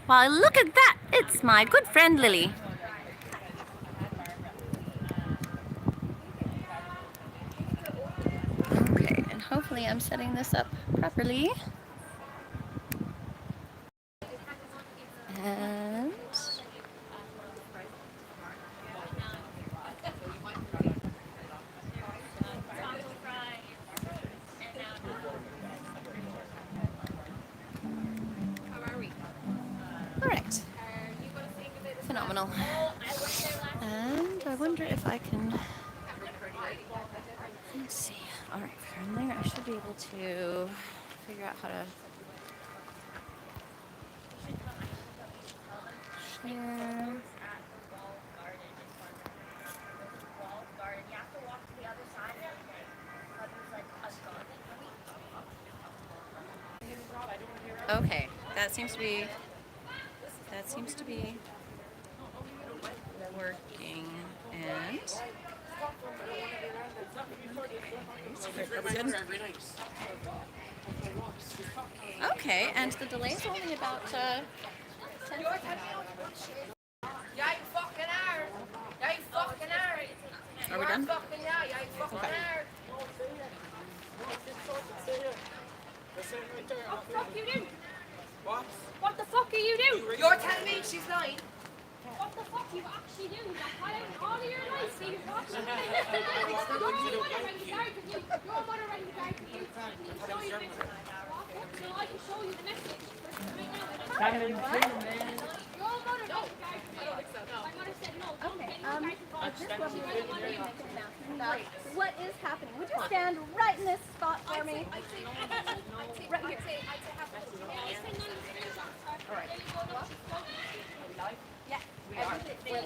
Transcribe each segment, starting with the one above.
Why, look at that! It's my good friend Lily. Okay, and hopefully I'm setting this up properly. And all right, phenomenal. And I wonder if I can. Let's see. All right, from there I should be able to figure out how to share. Okay, that seems to be working. And okay, and the delay is only about 10 seconds. Are we done? Okay. What the fuck are you doing? You're telling me she's lying? What the fuck you actually do? All of your life being watching. Your mother rang the guard with you. Your mother rang the guard with you. Can you show you the picture? So I can show you the message. Right now. Your mother rang the guard with you. My mother said no. What is happening? Would you stand right in this spot for me? Right here. Yeah. We're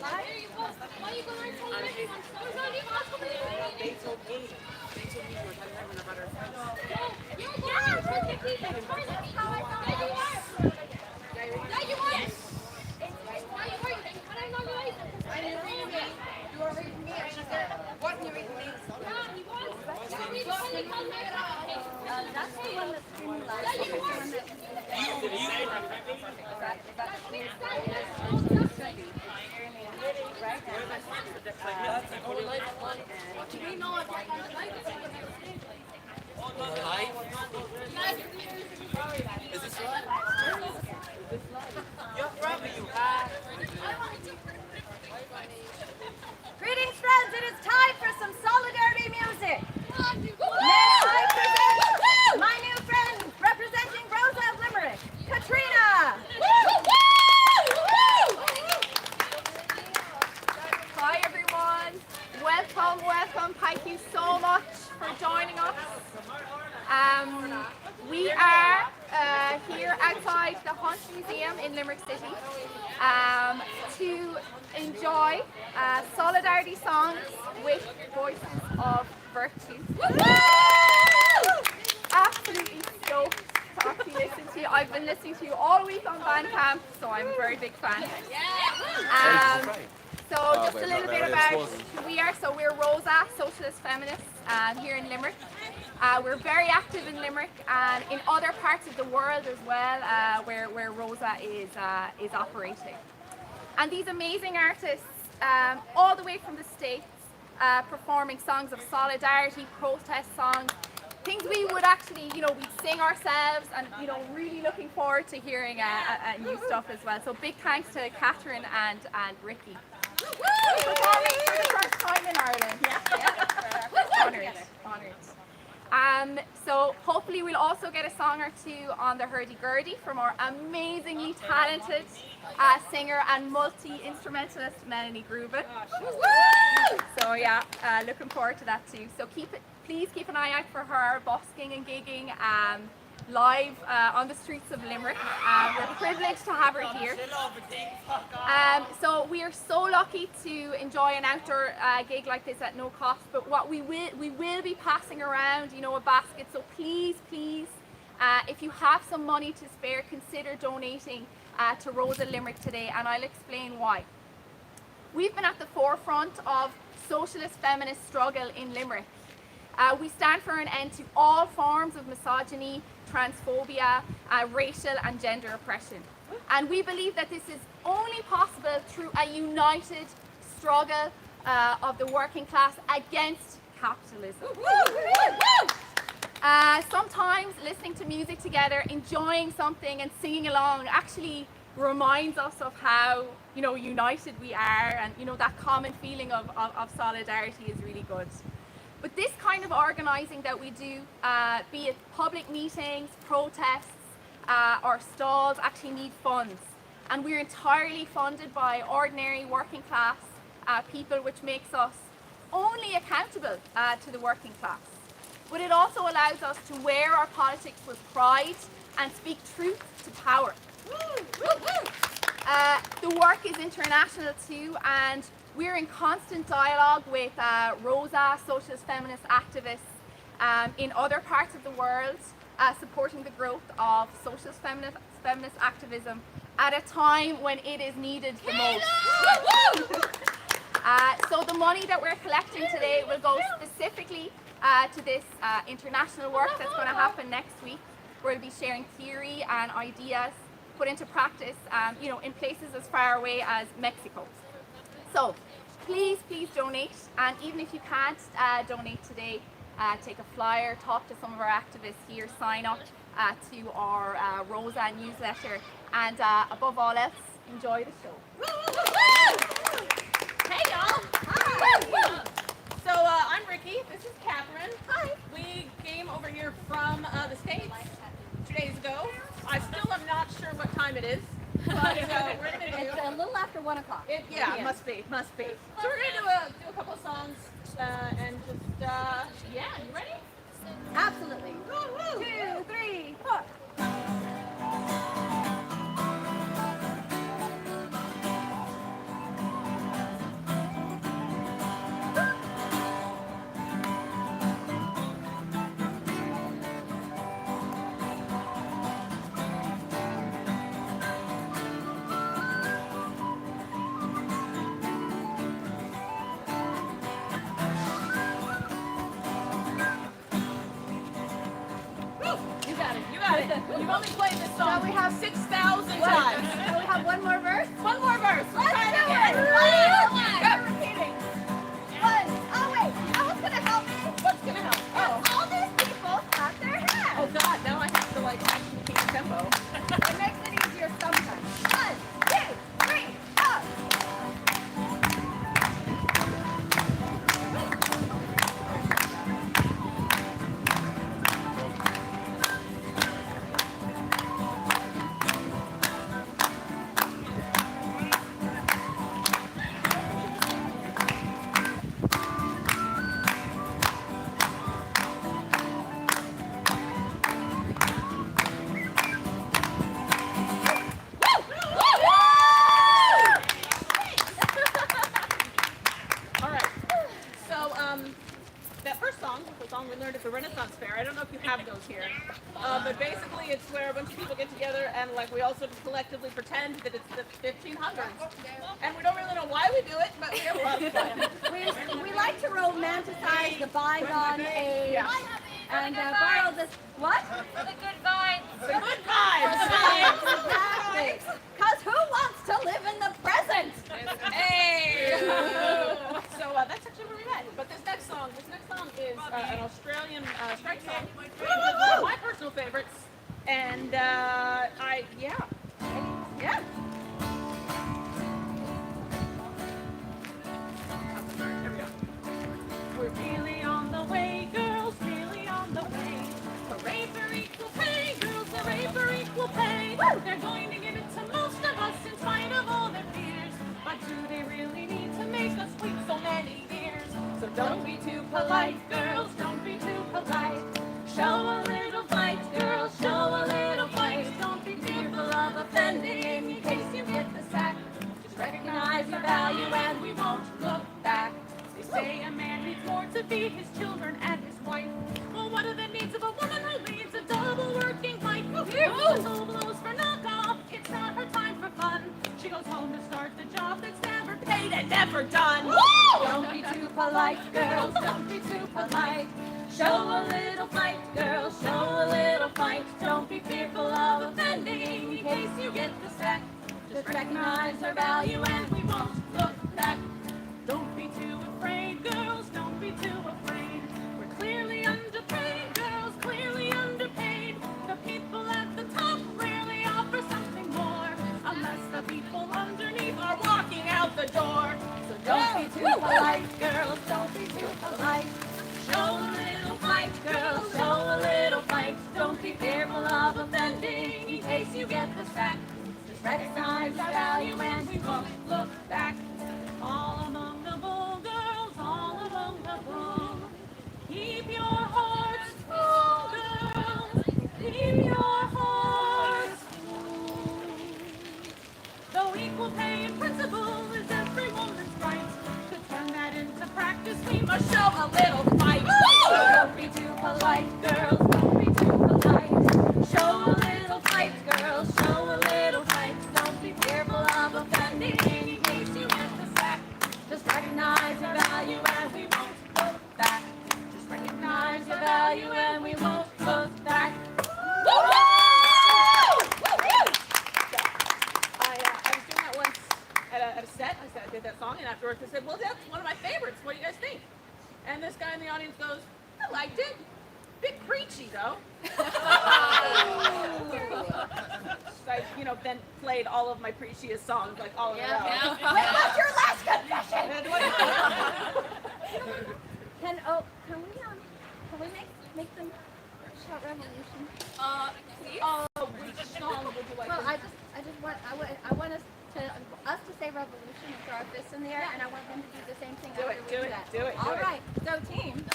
live. There you go. Why are you going around telling everyone? There's not even us coming in. They told me you were telling everyone about her friends. No, you're going around telling the people. That's how I found out you are. Yeah, you are. Yes. Why you were? And I'm not right. I didn't read me. You were reading me. I was there. Wasn't you reading me? Yeah, he was. You're reading something called That's the one that's streaming live. Yeah, you were. Do we know what Is this live? You're from you have. Greetings, friends. It is time for some solidarity music. May I present my new friend representing Rosa of Limerick, Katrina. Hi everyone, welcome, thank you so much for joining us. We are here outside the Hunt Museum in Limerick City to enjoy solidarity songs with voices of virtue. Absolutely stoked to actually listen to you. I've been listening to you all week on Bandcamp, so I'm a very big fan. So just a little bit about who we are. So we're Rosa, socialist feminists here in Limerick. We're very active in Limerick and in other parts of the world as well, where Rosa is operating. And these amazing artists, all the way from the States, performing songs of solidarity, protest songs, things we would actually, we'd sing ourselves, and really looking forward to hearing new stuff as well. So big thanks to Catherine and Ricky. Performing for the first time in Ireland. Yeah. Honoured. So hopefully we'll also get a song or two on the hurdy-gurdy from our amazingly talented singer and multi-instrumentalist Melanie Grubin. So yeah, looking forward to that too. So please keep an eye out for her busking and gigging live on the streets of Limerick. We're privileged to have her here. So we are so lucky to enjoy an outdoor gig like this at no cost, but what we will be passing around, a basket, so please, if you have some money to spare, consider donating to Rosa Limerick today, and I'll explain why. We've been at the forefront of socialist feminist struggle in Limerick. We stand for an end to all forms of misogyny, transphobia, racial and gender oppression. And we believe that this is only possible through a united struggle of the working class against capitalism. Sometimes listening to music together, enjoying something and singing along actually reminds us of how united we are, and that common feeling of solidarity is really good. But this kind of organising that we do, be it public meetings, protests, or stalls, actually need funds. And we're entirely funded by ordinary working class people, which makes us only accountable to the working class. But it also allows us to wear our politics with pride and speak truth to power. The work is international too, and we're in constant dialogue with Rosa, socialist feminist activists in other parts of the world, supporting the growth of socialist feminist activism at a time when it is needed the most. So the money that we're collecting today will go specifically to this international work that's going to happen next week. We'll be sharing theory and ideas put into practice, in places as far away as Mexico. So please donate, and even if you can't donate today, take a flyer, talk to some of our activists here, sign up to our Rosa newsletter, and above all else, enjoy the show. Hey y'all! Hi! So I'm Ricky, this is Catherine. Hi. We came over here from the States 2 days ago. I still am not sure what time it is, but we're going to do... It's a little after 1 o'clock. Yeah, must be. So we're going to do a couple of songs and just, yeah, you ready? Absolutely. 2, 3, 4. You got it. You've only played this song 6,000 times. So we have one more verse? One more verse. We'll try it again. You're repeating. One. Oh wait, you know what's gonna help me? What's going to help? Oh. All these people have their hands. Oh God, now I have to actually keep tempo. It makes it easier sometimes. 1, 2, 3, 4. We learned at the Renaissance Fair. I don't know if you have those here, but basically it's where a bunch of people get together and we all sort of collectively pretend that it's the 1500s. And we don't really know why we do it, but we have a lot of fun. We like to romanticize the bygone age and borrow this. What? The good vibes. The good vibes. Exactly. Because who wants to live in the present? Hey! So that's actually where we met. But this next song is an Australian strike song. It's one of my personal favorites. And yeah. Here we go. We're really on the way, girls, really on the way. Hooray for equal pay, girls, hooray for equal pay. They're going to give it to most of us in spite of all their fears. But do they really need to make us wait so many years? So don't be too polite, girls, don't be too polite. Show a little fight, girls, show a little fight. Don't be fearful of offending in case you get the sack. Just recognize your value and we won't look back. They say a man needs more to feed his children and his wife. Well, what are the needs of a woman who leads a double working life? Whistle blows for knockoff, it's not her time for fun. She goes home to start the job that's never paid and never done. Woo! Don't be too polite, girls, don't be too polite. Show a little fight, girls, show a little fight. Don't be fearful of offending in case you get the sack. our value and we won't look back. Don't be too afraid, girls, don't be too afraid. We're clearly underpaid, girls, clearly underpaid. The people at the top rarely offer something more, unless the people underneath are walking out the door. So don't be too polite, girls, don't be too polite. Show a little fight, girls, show a little fight. Don't be fearful of offending in case you get the sack. Just recognize our value and we won't look back. All among the bull, girls, all among the bull. Keep your hearts full, girls, keep your hearts full. Though equal pay in principle is every woman's right, to turn that into practice we must show a little fight. Don't be too polite, girls, don't be too polite. Show a little fight, girls, show a little fight. Don't be fearful of offending in case you get the sack. Just recognize your value and we won't look back. Just recognize your value and we won't look back. I was doing that once at a set. I did that song, and afterwards I said, well, that's one of my favorites. What do you guys think? And this guy in the audience goes, I liked it. Bit preachy, though. I, then played all of my preachiest songs, like all in a row. What's your last confession? Can we make them shout revolution? Which song would you like? Well, I want us to say revolution and throw our fists in the air, and I want them to do the same thing. Do it. All right, so team,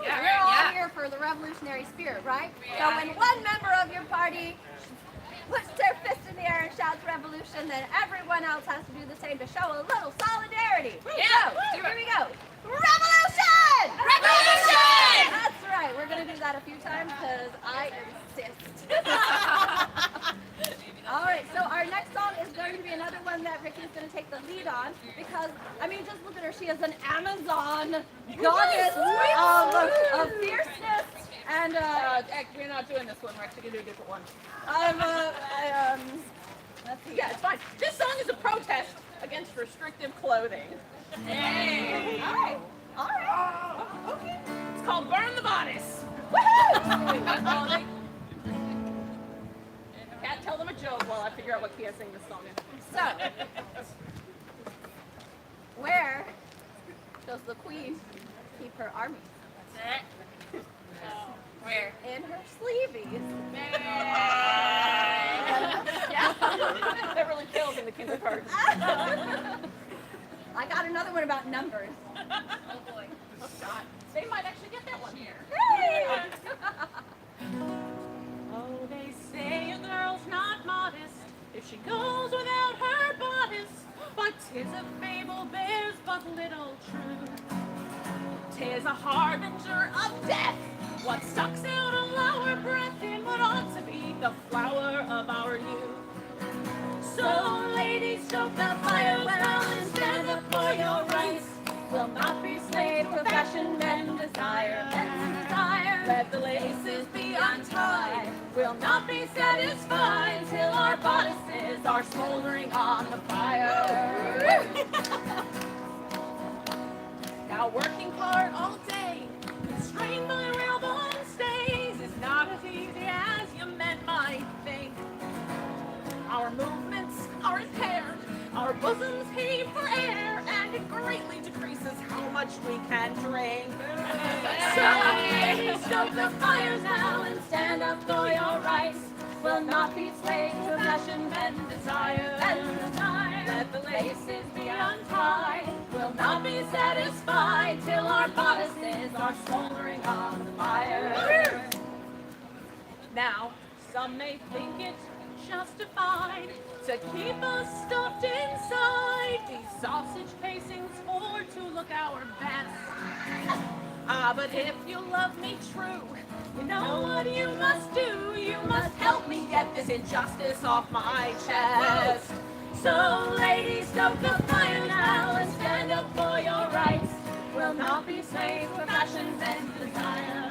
Yeah, you're all yeah. here for the revolutionary spirit, right? So when one member of your party puts their fist in the air and shouts revolution, then everyone else has to do the same to show a little solidarity. Yeah, So, do it. here we go. Revolution! Revolution! That's right. We're going to do that a few times because I insist. All right, so our next song is going to be another one that Ricky's going to take the lead on because, just look at her. She is an Amazon goddess of fierceness. And we're not doing this one. We're actually going to do a different one. let's see. Yeah, it's fine. This song is a protest against restrictive clothing. Hey. All right. Okay. It's called Burn the Bodice. Woohoo! Can't tell them a joke while I figure out what key I sing this song in. So, where does the queen keep her army? Where? In her sleeveys. That really kills in the kindergarten. I got another one about numbers. Oh boy. Oh, God. They might actually get that one here. Hey! Oh, they say a girl's not modest if she goes without her bodice, but 'tis a fable bears but little truth. 'Tis a harbinger of death, what sucks out a lower breath in what ought to be the flower of our youth. So, ladies, stoke the fire well and stand up for your rights. Will not be slaves for fashion men desire. Let the laces be untied. We'll not be satisfied till our bodices are smoldering on the fire. Now working hard all day, constrained by railbone stays, is not as easy as you men might think. Our movements are impaired, our bosoms heave for air, and it greatly decreases how much we can drink. So ladies, stoke the fires now and stand up for your rights. We'll not be slaves to fashion men desire. Let the laces be untied. We'll not be satisfied till our bodices are smoldering on the fire. Now, some may think it justified to keep us stuffed inside these sausage casings for to look our best. But if you love me true, you know what you must do. You must help me get this injustice off my chest. So ladies, stoke the fire now and stand up for your rights. We'll not be slaves for fashion men desire.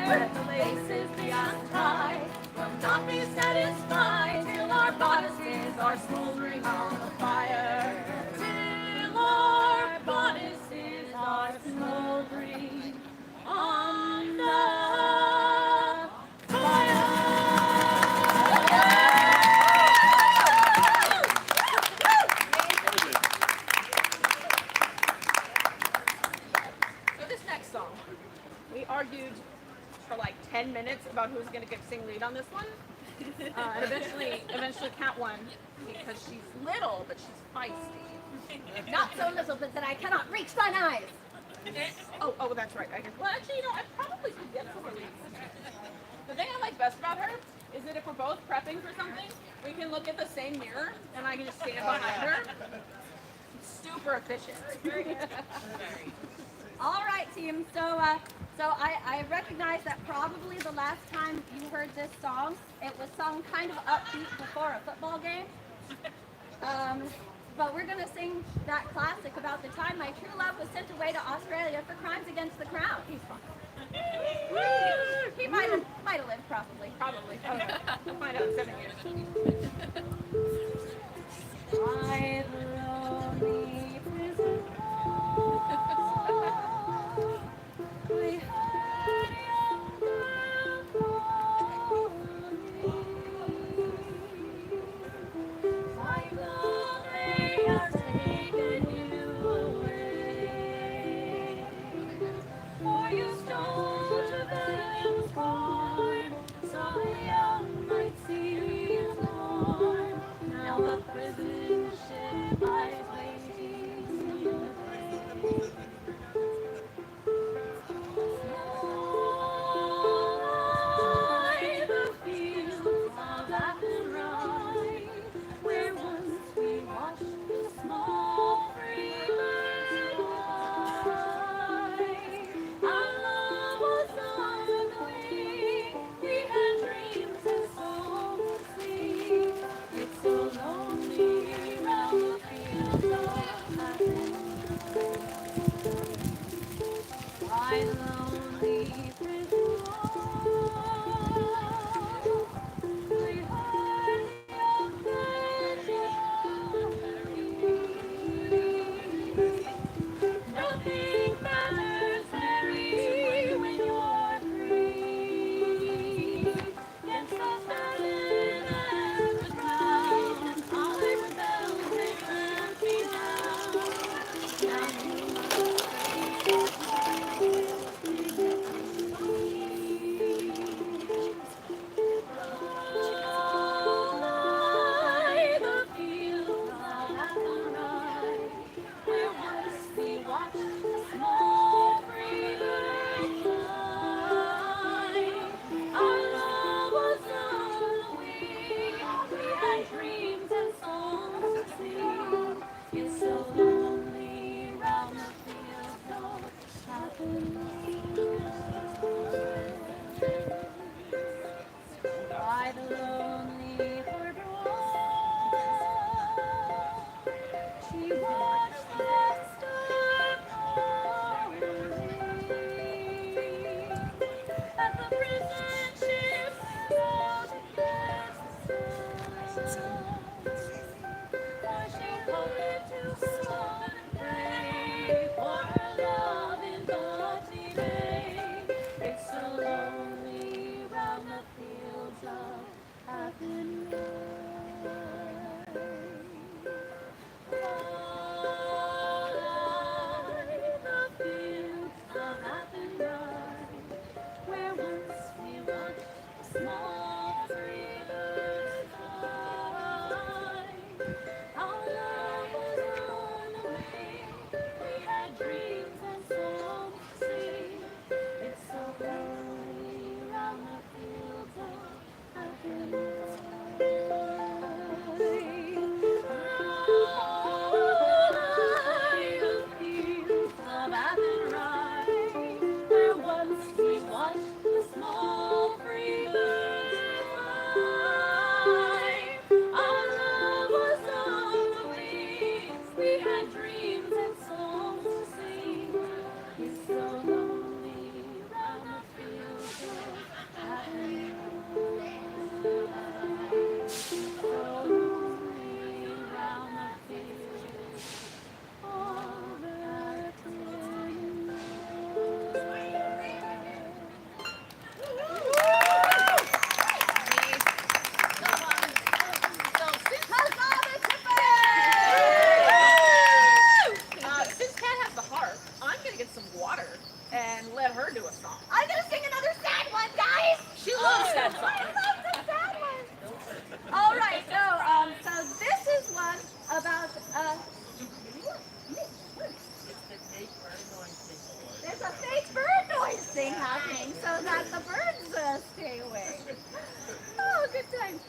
Let the laces be untied. We'll not be satisfied till our our bodices are smoldering on the fire. Till our bodices are smoldering on the fire. So this next song, we argued for like 10 minutes about who's going to sing lead on this one. And eventually Kat won because she's little, but she's feisty. Not so little, but that I cannot reach thine eyes. Oh, that's right. I guess. Well, actually, I probably could get some leads. The thing I like best about her is that if we're both prepping for something, we can look at the same mirror, and I can just stand behind her. It's super efficient. All right, team. So I recognize that probably the last time you heard this song, it was sung kind of upbeat before a football game. But we're going to sing that classic about the time my true love was sent away to Australia for crimes against the crown. He's fine. He might have lived, probably. Probably. Okay. We'll find out in 7 years. By the lonely prison wall, we heard young girl call me. My God, they are taking you away. For you stole to Bethlehem's corn, so the young might see his born. Now the prison ship I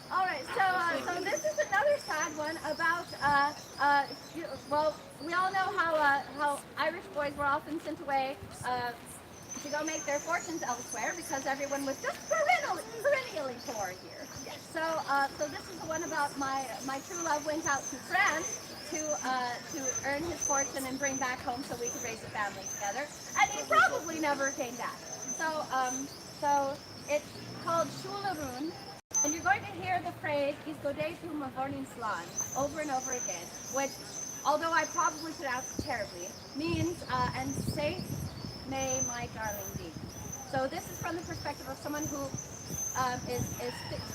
All right, so this is another sad one about well, we all know how Irish boys were often sent away to go make their fortunes elsewhere because everyone was just perennially poor here. So this is the one about my true love went out to France to earn his fortune and bring back home so we could raise a family together, and he probably never came back. So it's called Shularoon. And you're going to hear the phrase "Is godé to mavornin slan" over and over again, which, although I probably pronounced it terribly, means "and safe may my darling be." So this is from the perspective of someone who is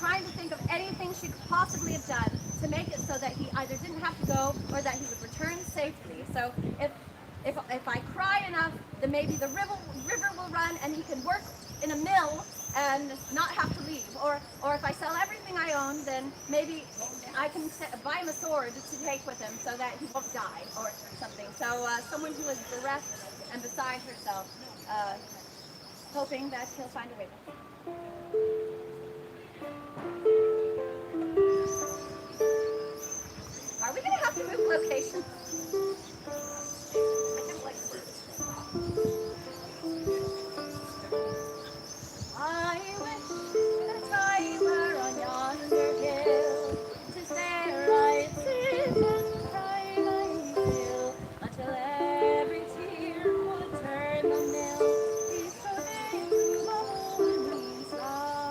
trying to think of anything she could possibly have done to make it so that he either didn't have to go or that he would return safely. So if I cry enough, then maybe the river will run and he can work in a mill and not have to leave. Or if I sell everything I own, then maybe I can buy him a sword to take with him so that he won't die or something. So someone who is bereft and beside herself, hoping that he'll find a way back. Are we going to have to move location? I wish that I were on yonder hill, 'tis there I'd sit and cry my fill, until every tear would turn the mill. Please go down to my morning sun.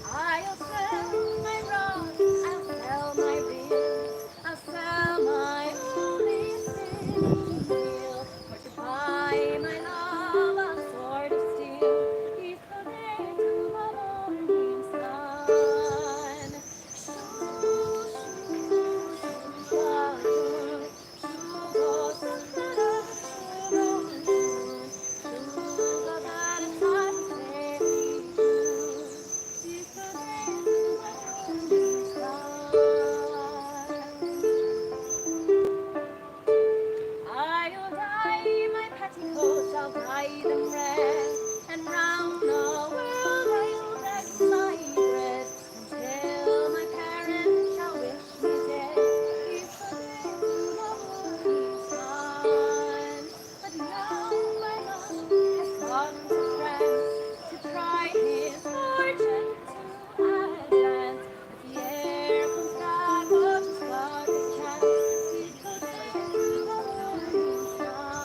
I'll sell my rod, I'll sell my reel, I'll sell my only spinning wheel, for to buy my love a sword of steel. He's the day to my morning sun. Shoo, shoo, shoo, ah, shoo, shoo, go, sa-da-da, shoo, shoo, shoo, the bad and sad sailing shoo. He's the day to my morning sun. I'll dye my petticoats, I'll dye them red, and round the world I'll deck my bread, until my parents shall wish me dead. He's the day to the morning sun. But now my love has gone to France to try his fortune to advance. If the air comes back of his luck and chance, he's the day to the morning sun.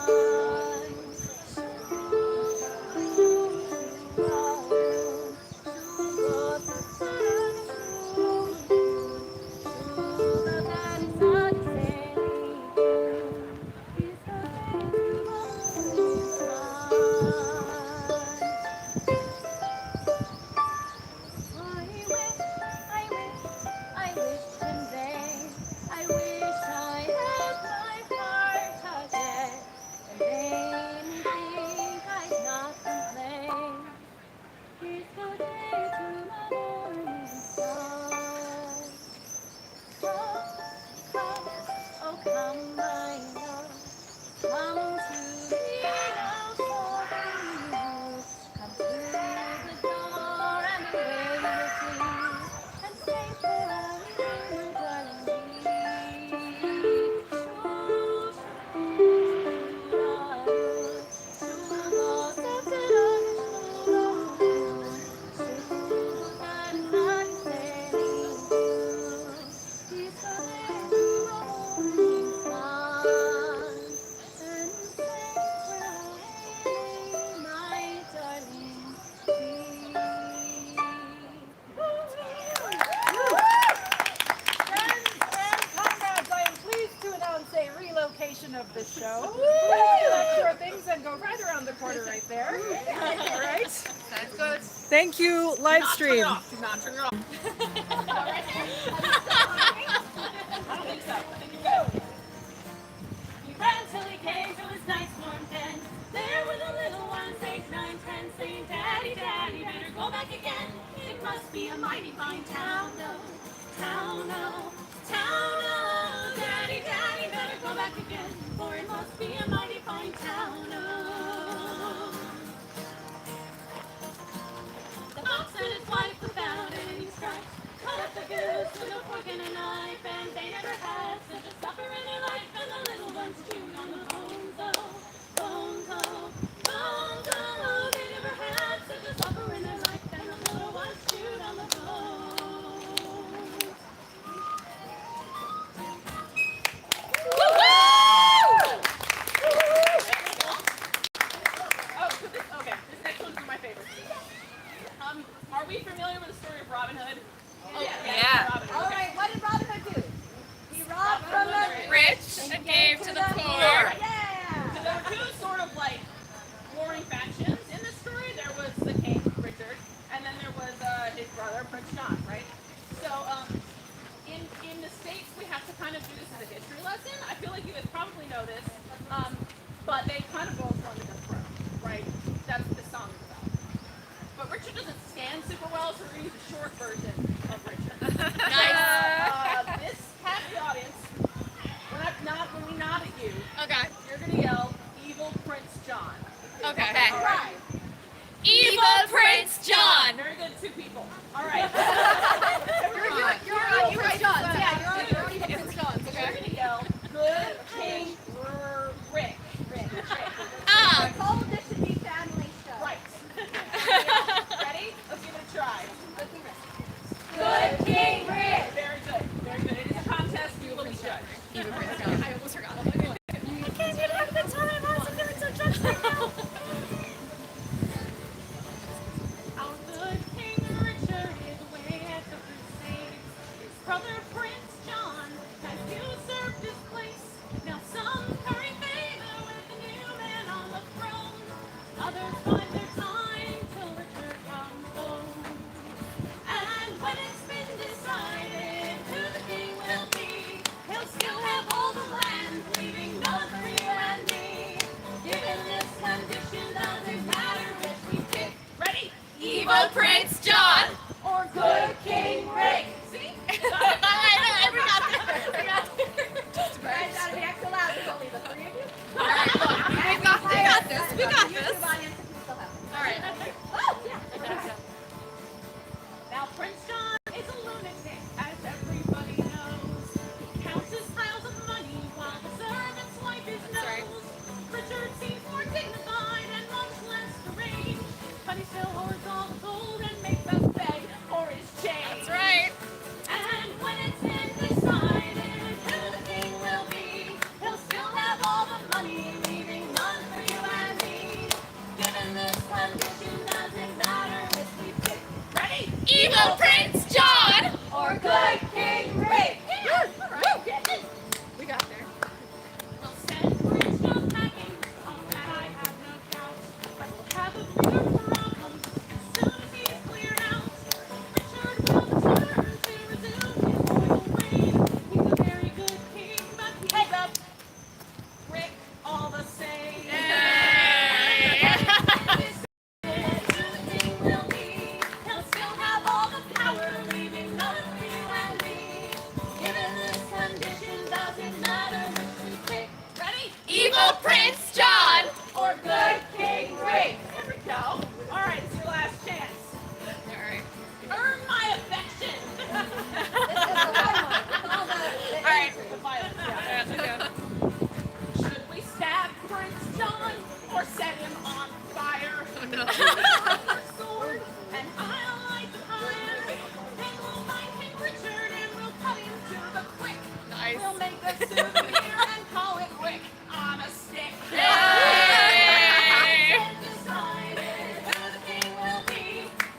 I wish in vain. I wish I had my heart again, and made me think I'd not complain. He's the day to my morning sun. Come, come, oh come, my love, come to me now, for you. Come through the door and away with me, and say farewell, my darling bee. Shoo, shoo, shoo, shoo, go, sa-da-da, shoo, shoo, that is not sailing shoo. He's the day to the morning sun, and say farewell, my darling bee. Friends and comrades, I am pleased to announce a relocation of the show. Let's short things and go right around the corner right there. All right. Sounds good. Thank you, live stream. Do not turn it off. He ran till he came to his nice warm den. There were the little ones, 8, 9, 10, saying, Daddy, Daddy, better go back again. It must be a mighty fine town, oh, town, oh, town, oh. Daddy, Daddy, better go back again, for it must be a mighty fine town, oh. Are we familiar with the story of Robin Hood? Oh, Yeah. Robin Hood. All Okay. right, what did Robin Hood do? He robbed from the Rich and gave to the poor. Yeah. So there were two sort of like warring factions in this story. There was the king, Richard, and then there was his brother, Prince John, right? So in the States, we have to kind of do this as a history lesson. I feel like you guys probably know this, but they kind of both wanted the throne, right? That's what this song is about. But Richard doesn't stand super well, so we're going to use a short version of Richard. This half the audience, when we nod at you, Okay. you're going to yell, "Evil Prince John." Okay. All right. Evil Prince John. Very good, two people. All right. You're on Prince John's. Yeah, you're on Evil Prince John. You're Okay. going to yell, "Good King Rick." Told this should be family stuff. Right. Ready? Let's give it a try. Good King Rick. Very good. Very good. It is a contest. You will be judged. Evil Prince John. I almost forgot. I can't even have a good time. I was feeling so judged right now. Our good King Richard is away at the Crusades. His brother Prince John has usurped his place. Now some curry favor with the new man on the throne. Others find their time till Richard comes home. And when it's been decided who the king will be, he'll still have all the land, leaving none for you and me. Given this condition, doesn't matter which we pick. Ready? Evil Prince John. Or good King Rick. See? I forgot that. You guys gotta be extra loud. There's only the three of you. All right, look. We got this. We got this. YouTube audience, if you still have it. All right. Oh, yeah. Now, Prince John is a lunatic, as everybody knows. He counts his piles of money while the servants wipe his nose. right. Richard seems more dignified and much less deranged, but he still hoards all the gold and makes us beg for his change. That's right. And when it's been decided who the king will be, he'll still have all the money, leaving none for you and me. Given this condition, doesn't matter which we pick. Ready? Evil Prince John. Or good King Rick. We got there. We'll send Prince John packing, on that I have no doubt. But we'll have a few problems as soon as he's cleared out. Richard will return to resume his royal reign. He's a very good king, but he's a Rick all the same. Who the king will be, he'll still have all the power, leaving none for you and me. Given this condition, doesn't matter which we pick. Ready? Evil Prince John. Or good King Rick. There we go. All right, it's your last chance. All right. Earn my affection. This is the one. It's all the All right. The violence. Yeah, let's go. Should we stab Prince John or set him on fire? Oh no. Our sword and I'll light the fire. Then we'll find King Richard and we'll cut him to the quick. Nice. We'll make a souvenir and call it Rick on a stick. Yay! Decided who the king will be.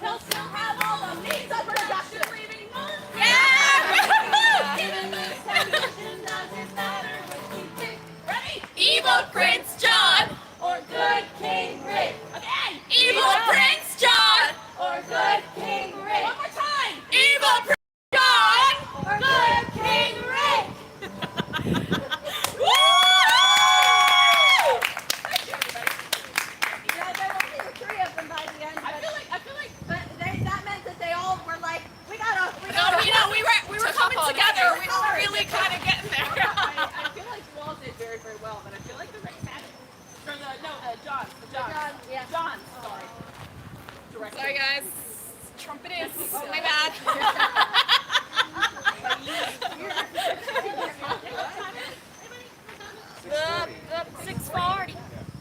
He'll still have all the means of production, leaving none. Yeah! Given this condition, doesn't matter which we pick. Ready? Evil Prince John. Or good King Rick. Again. Evil Prince John. Or good King Rick. One more time. Evil Prince John. Or good King Rick. Woo! Yeah, there were only three of them by the end. I feel like. But that meant that they all were like, we gotta. No, we were coming together. We were really kind of getting there. I feel like you all did very, very well, but I feel like the Rick had it. Or John. John, yeah. John, sorry. Director. Sorry, guys. Trumpet is. My bad. Up 6:40.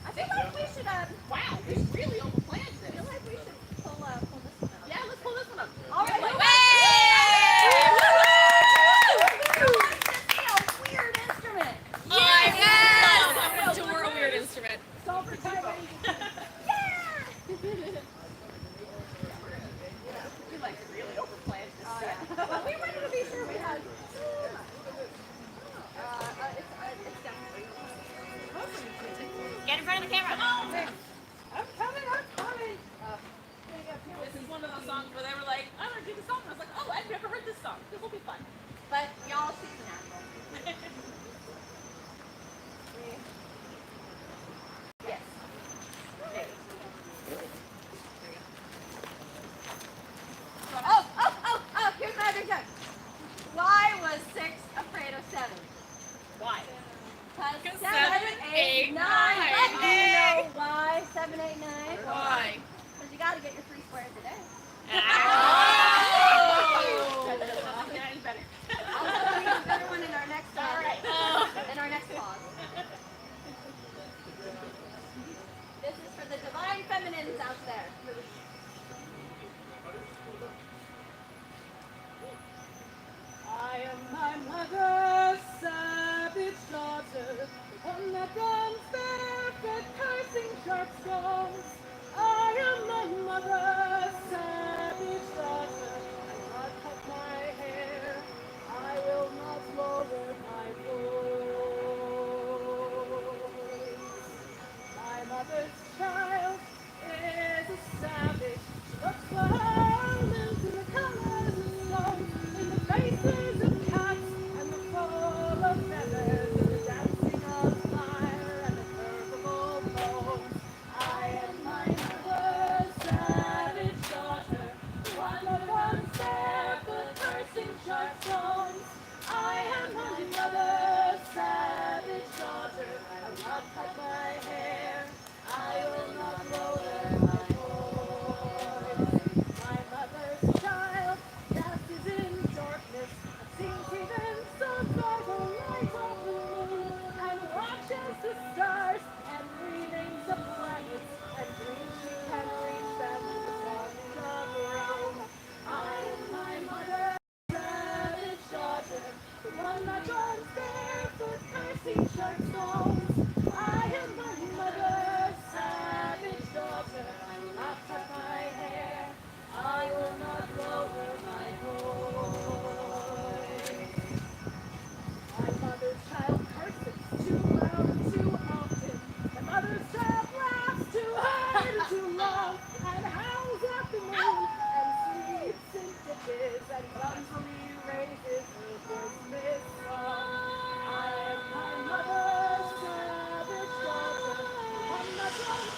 I feel like we should. Wow, we really overplanned I this. feel like we should pull this one up. Yeah, let's pull this one up. All right. Hey! A weird instrument. Yes! I adore a weird instrument. Solver type. Yeah. one of those songs where they were like, I want to do the song. And I was like, oh, I've never heard this song. This will be fun. But y'all see the natural. Yes. Oh, here's my other joke. Why was 6 afraid of 7? Why? Because 7, 8, 9. 8, 9. Do you know why 7, 8, 9? Why? Because you got to get your 3 squares a day. Yeah, it's better. I'll tell you the better one in our next in our next pause. This is for the divine feminines out there. I am my mother's savage daughter, the one that runs barefoot, cursing sharp stones. I am my mother's savage daughter. I will not cut my hair. I will not lower my voice. My mother's child is a savage. She looks for violence in the colors of snow, in the faces of cats and the fall of feathers, in the dancing of fire and the curve of old bones. I am my mother's savage daughter, the one that runs barefoot, cursing sharp stones. I am my mother's savage daughter. I will not cut my hair. I will not lower my voice. My mother's child dances in darkness, and sings even songs by the light of the moon, and watches the stars and renames the planets, and dreams she can reach them with the song of rain. I am my mother's savage daughter, the one that runs barefoot, cursing sharp stones. I am my mother's savage daughter. I will not cut my hair. I will not lower my voice. My mother's child curses too loud and too often. My mother's child laughs too hard and too long, and howls at the moon, and sleeps in ditches, and clumsily raises her Christmas song. I am my mother's savage daughter, the one that runs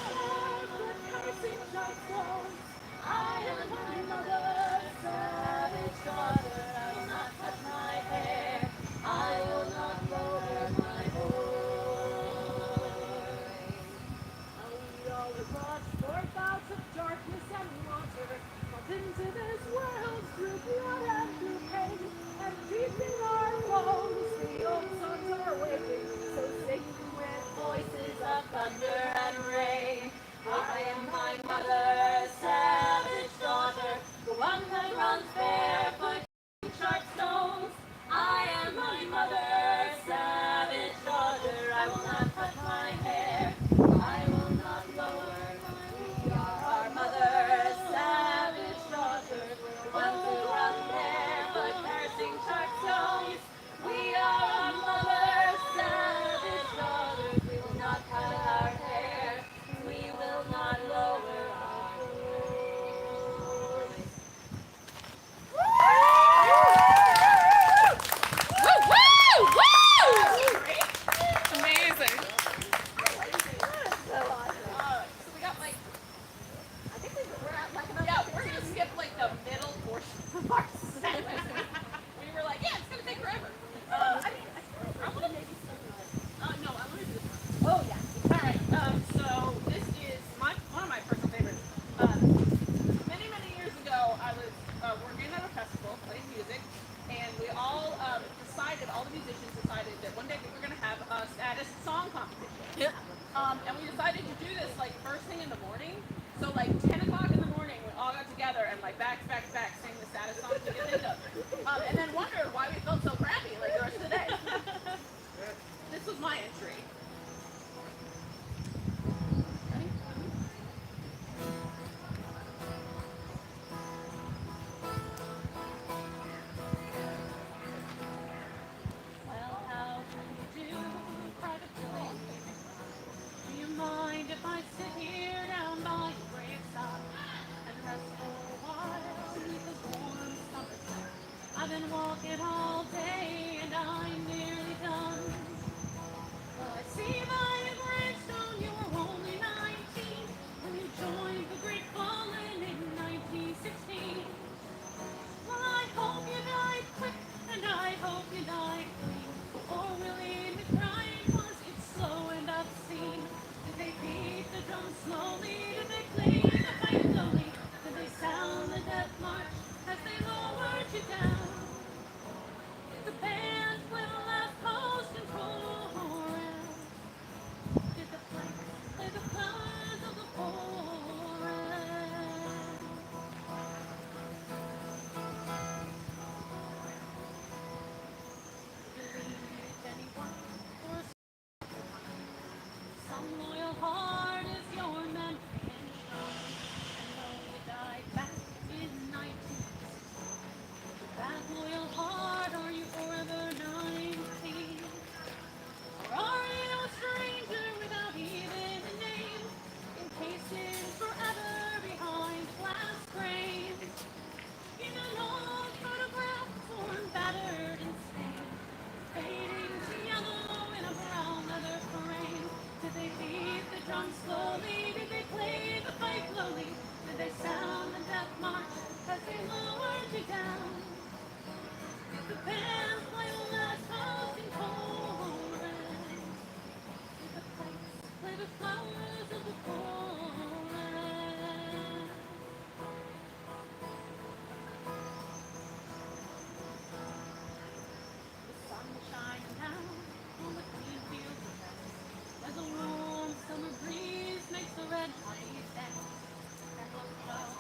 barefoot, cursing sharp stones. I am my mother's savage daughter. I will not cut my hair. I will not lower my voice. We always watch for bouts of darkness and water, bump into this world through blood and through pain, and deep in our bones the old songs are waking, so sing with voices of thunder and rain. I am my mother's savage daughter, the one that runs barefoot, sharp stones. I am my mother's savage daughter. I will not cut my hair. I will not lower my voice. We are our mother's savage daughter, the one who runs barefoot, cursing sharp stones. We are our mother's savage daughters. We will not cut our hair. We will not lower our voice. Amazing. So awesome. So we got like, I think we're at like another yeah, we're gonna skip like the middle portion of our set. We were like, yeah, it's gonna take forever. I mean, I want to maybe no, I want to do this one. Oh, yeah. All right. So this is one of my personal favorites. Many years ago, I was working at a festival playing music, and we all decided, all the musicians decided that one day we were going to have a status song competition. And we decided to do this like first thing in the morning. So like 10 o'clock in the morning, we all got together and like back sang the status songs we could think of. And then wondered why we felt so crappy like the rest of the day. This was my entry. Ready? Well, how do you do, private police? Do you mind if I sit here down by your graveside and rest for a while? you down. Did the band play the last post and chorus? Did the flakes play the flowers of the forest? Believed anyone or some loyal heart is your memory enshrined, and though you died back in 1960, that loyal heart, are you forever 19? Or are you a stranger without even a name, encased forever behind glass frame? In an old photograph, torn, battered, and stained, fading to yellow in a brown leather frame. Did they beat the drum slowly? Did they play the pipe lowly? Did they sound the death march as they lowered you down? Did the band play the last toast in chorus? Did the pipes play the flowers of the forest? The sun shines down on the clean fields of grass as a warm summer breeze makes the red poppies dance. And the clouds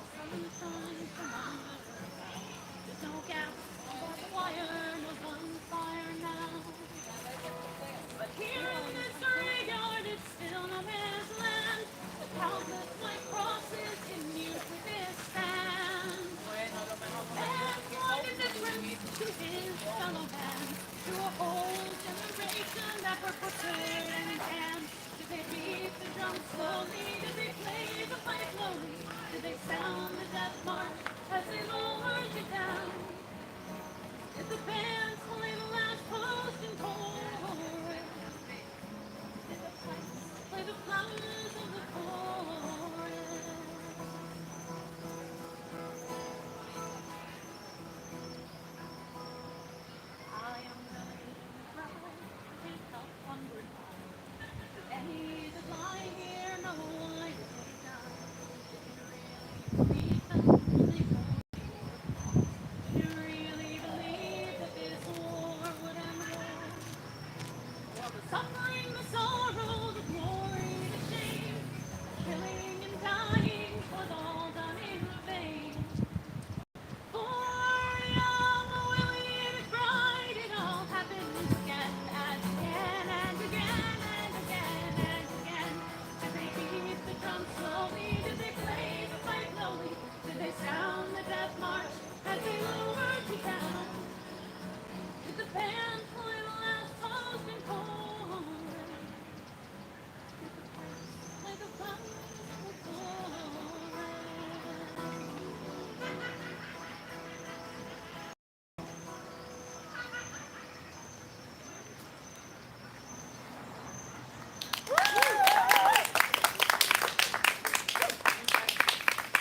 sunshine from under the clouds. There's no gas or barbed wire, no gunfire now. But here in this graveyard, it's still no man's land. The countless white crosses continue to this stand. Man's life is a tribute to his fellow man, to a whole generation that were butchered and canned. Did they beat the drum slowly? Did they play the pipe lowly? Did they sound the death march as they lowered you down? Did the band play the last post in chorus? Did the pipes play the flowers of the forest? I am ready to cry, can't help wondering why. Did any that lie here know I did die? Did you really believe that? Did you really believe that this war would end war? Well, the suffering, the sorrow, the glory, the shame, the killing and dying was all done in vain. For young Willie Bragg, it all happened again and again and again and again and again. Did they beat the drum slowly? Did they play the pipe lowly? Did they sound the death march as they lowered you down? Did the band play the last toast in chorus? Did the pipes play the flowers of the forest?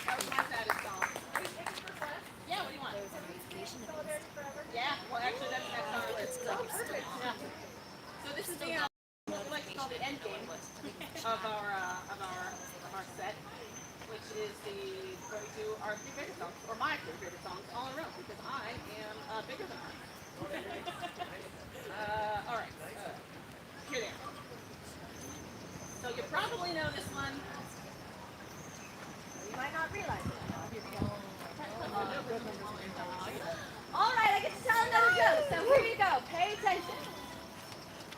That was my saddest song. Yeah, what do you want? Yeah, well actually that's next on our list. Yeah. So this is the what we like to call the end game of our set, which is where we do our three favorite songs, or my three favorite songs all in a row, because I am bigger than her. All right. Here they are. So you probably know this one. You might not realize it. All right, I get to tell another joke. So here you go. Pay attention.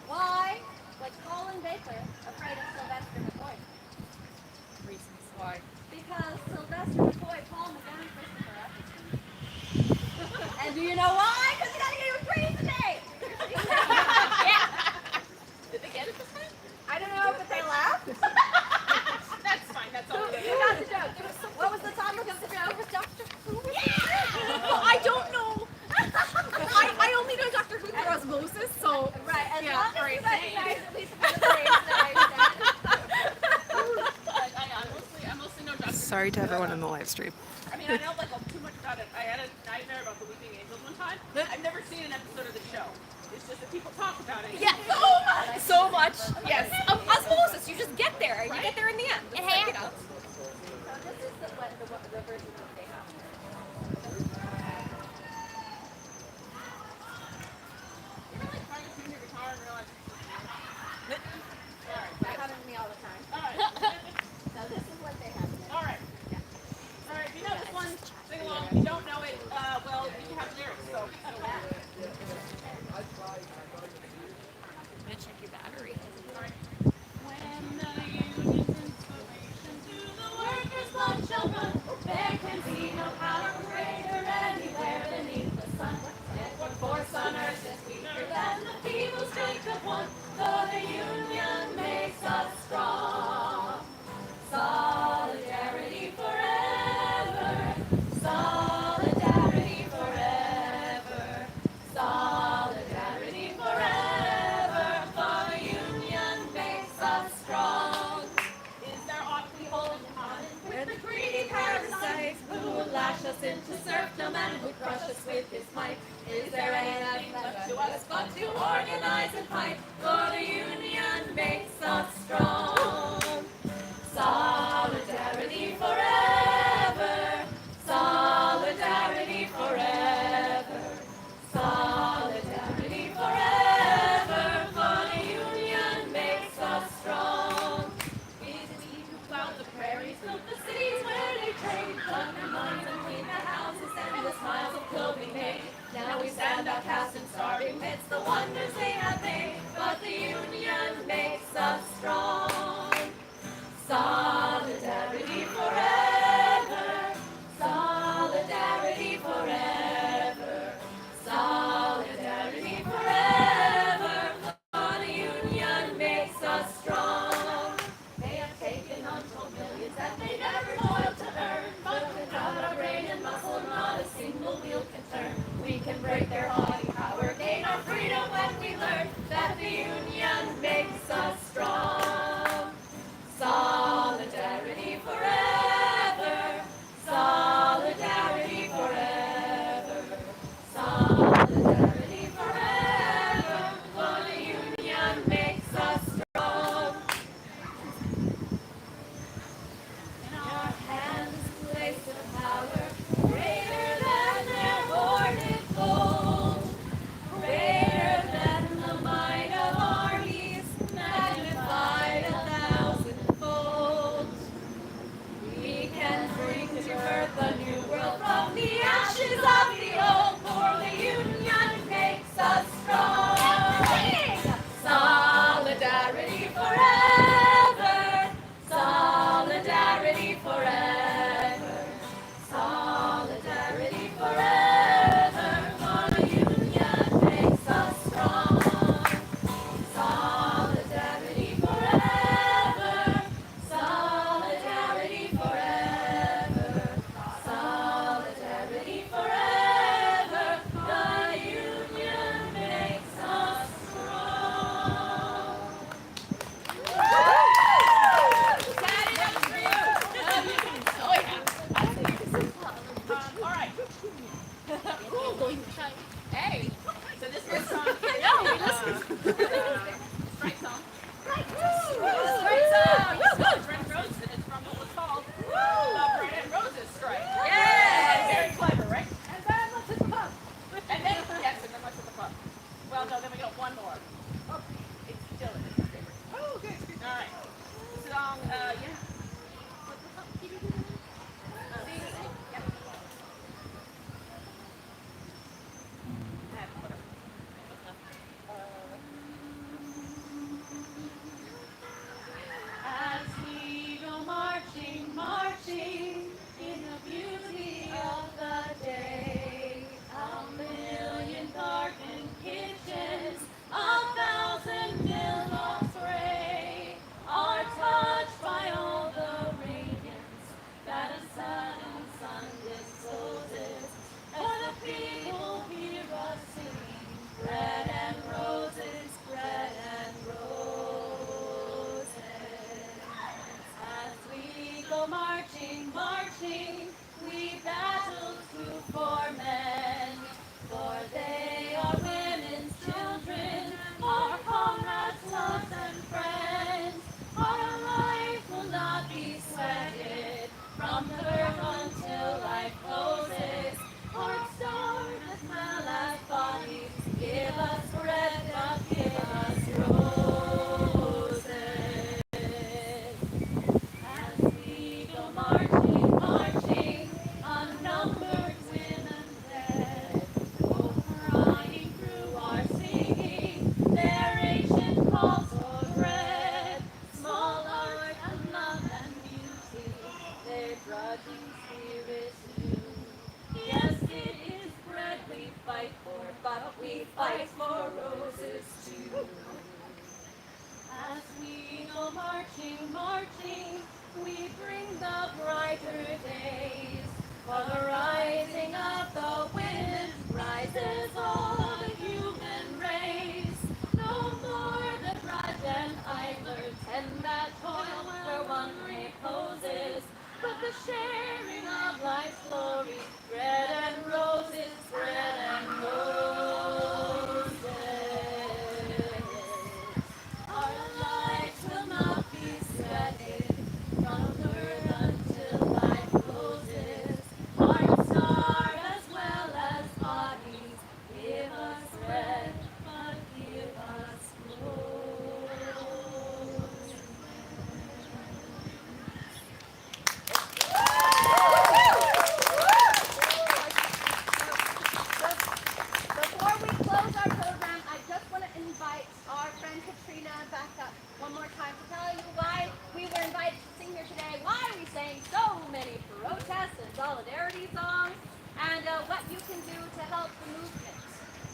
Why was Colin Baker afraid of Sylvester McCoy? Reasons why. Because Sylvester McCoy palmed down Christopher Eccleston. And do you know why? Because he got to get him praise today. Yeah. Did they get it this time? I don't know, but they laughed. That's fine. That's all. You got the joke. What was the topic of the joke? Doctor Who? Well, I don't know. I only know Dr. Who through osmosis, so Right, as yeah, long as great. you recognize at least the phrase that I mostly know Dr. Sorry to everyone in the live stream. I mean, I know like too much about it. I had a nightmare about the Weeping Angels one time. I've never seen an episode of the show. It's just that people talk about it. Yeah, so much. Yes. Osmosis, you just get there. You get there in the end. It's like, you know. So this is the version that they have. Sing along. If you don't know it, well, you have lyrics, so. I'm gonna check your battery. When the union's inspiration to the workers' blood shall run, there can be no power greater anywhere beneath the sun. Yet what force on earth is weaker than the people's strength of one? Though the union makes us strong. Solidarity forever. Solidarity forever. Solidarity forever. For the union makes us strong. Is there aught we hold in common? With the greedy parasites who will lash us into serfdom and who crush us with his might. Is there anything left to us but to organize and fight? For the union makes us strong. Solidarity forever. Solidarity forever. Solidarity forever. For the union makes us strong. Is it he who plowed the prairies, built the cities where they trade, dug their mines and cleaned their houses and the smiles of clothing made? Now we stand outcast and starving midst the wonders they have made, but the union makes us strong. Solidarity forever. Solidarity forever. Solidarity forever. For the union makes us strong. They have taken untold millions that they never toiled to earn, but without our brain and muscle, not a single wheel can turn. We can break their haughty power, gain our freedom when we learn that the union makes us strong. Solidarity forever. Solidarity forever. Solidarity forever. For the union makes us strong. In our hands placed a power greater than their hoarded gold, greater than the might of armies, magnified 1,000-fold. We can bring to birth a new world from the ashes of the old, for the union makes us strong. Solidarity forever. Solidarity forever. Solidarity forever. For the union makes us strong. Solidarity forever. Solidarity forever. Solidarity forever. The union makes us strong. All right. Hey, so this next song is Strike Song. Strike Song! It's Red Roses, and it's from what was called the Bread and Roses Strike. Yeah! Very clever, right? And then let's hit the pub. And then, yes, and then let's hit the pub. Well, no, then we got one more. Oh, it's Dylan, it's his favorite. Oh, okay. All right. This song, yeah. we fight for roses too. As we go marching, marching, we bring the brighter days. For the rising of the wind rises all the human race. No more the bride and idlers and that toil where one reposes, but the sharing of life's glory, bread and roses, bread and roses. Our lives will not be steady from earth until life closes. Hearts starve as well as bodies. Give us bread, but give us Before we close our program, I just want to invite our friend Katrina back up one more time to tell you why we were invited to sing here today, why we sang so many protest and solidarity songs, and what you can do to help the movement.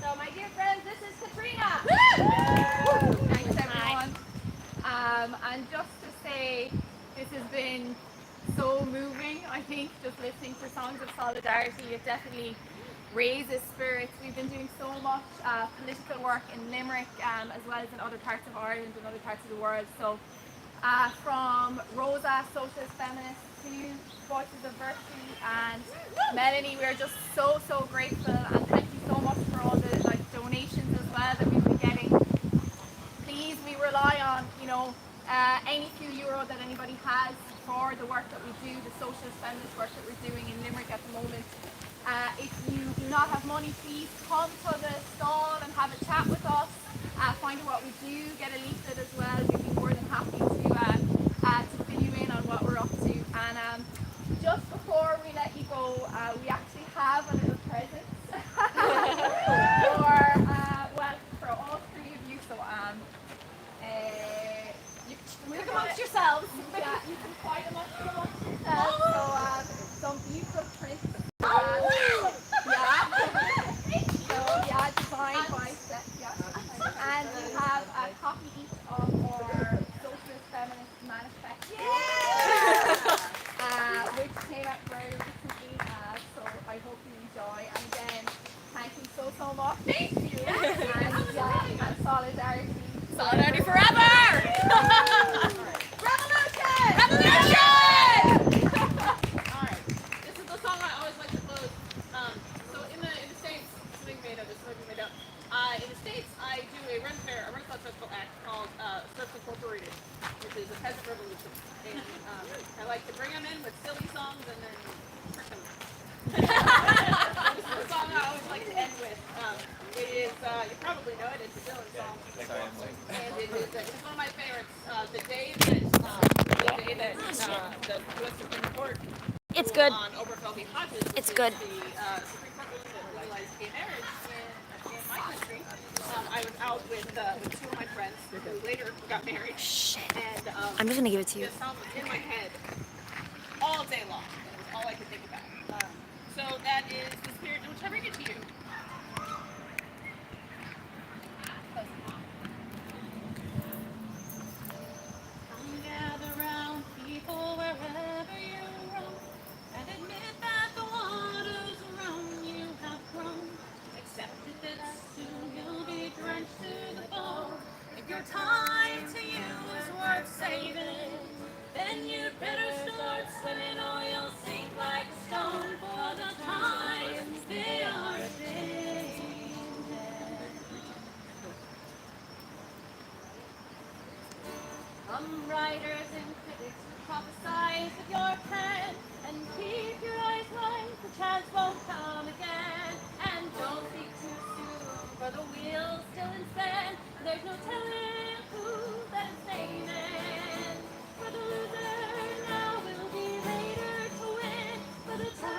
So, my dear friends, this is Katrina. Thanks everyone. And just to say, this has been so moving. I think just listening to songs of solidarity, it definitely raises spirits. We've been doing so much political work in Limerick, as well as in other parts of Ireland and other parts of the world. So from Rosa, Socialist Feminists, to Voices of Virtue, and Melanie, we're just so grateful, and thank you so much for all the donations as well that we've been getting. Please, we rely on any few euro that anybody has for the work that we do, the socialist feminist work that we're doing in Limerick at the moment. If you do not have money, please come to the stall and have a chat with us, find out what we do, get a leaflet as well. We'd be more than happy to fill you in on what we're up to. And just before we let you go, we actually have a little present for all three of you. So you can amongst yourselves. Yeah, you can fight amongst yourselves. So some beautiful prints. Designed by Seth, and we have a copy each of our Socialist Feminist Manifesto, which came out very recently, so I hope you enjoy. And again, thank you so much. Thank you. And solidarity. Solidarity forever! Revolution! Revolution! Alright, this is the song I always like to close. So in the States, something made up, this might be made up. In the States, I do a Renaissance Festival act called Surf Incorporated, which is a peasant revolution. And I like to bring them in with silly songs and then trick them. This is the song I always like to end with. It is, you probably know it, it's a Dylan song. And it's one of my favorites. The day that the U.S. Supreme Court It's good. on Obergefell v. Hodges, which It's is good. the Supreme Court ruling that legalized gay marriage in my country. I was out with two of my friends who later got married. Shit. And I'm just gonna give it to you. this song was in my head all day long. It was all I could think about. So that is the spirit in which I bring it to you. Come gather round, people, wherever you roam, and admit that the waters around you have grown. Accept that soon you'll be drenched to the bone. If your time to you is worth saving, then you'd better start swimming or you'll sink like a stone. For the times they are changing. Come writers and critics, prophesize with your pen, and keep your eyes wide, the chance won't come again. And don't speak too soon, for the wheel's still in stand. There's no telling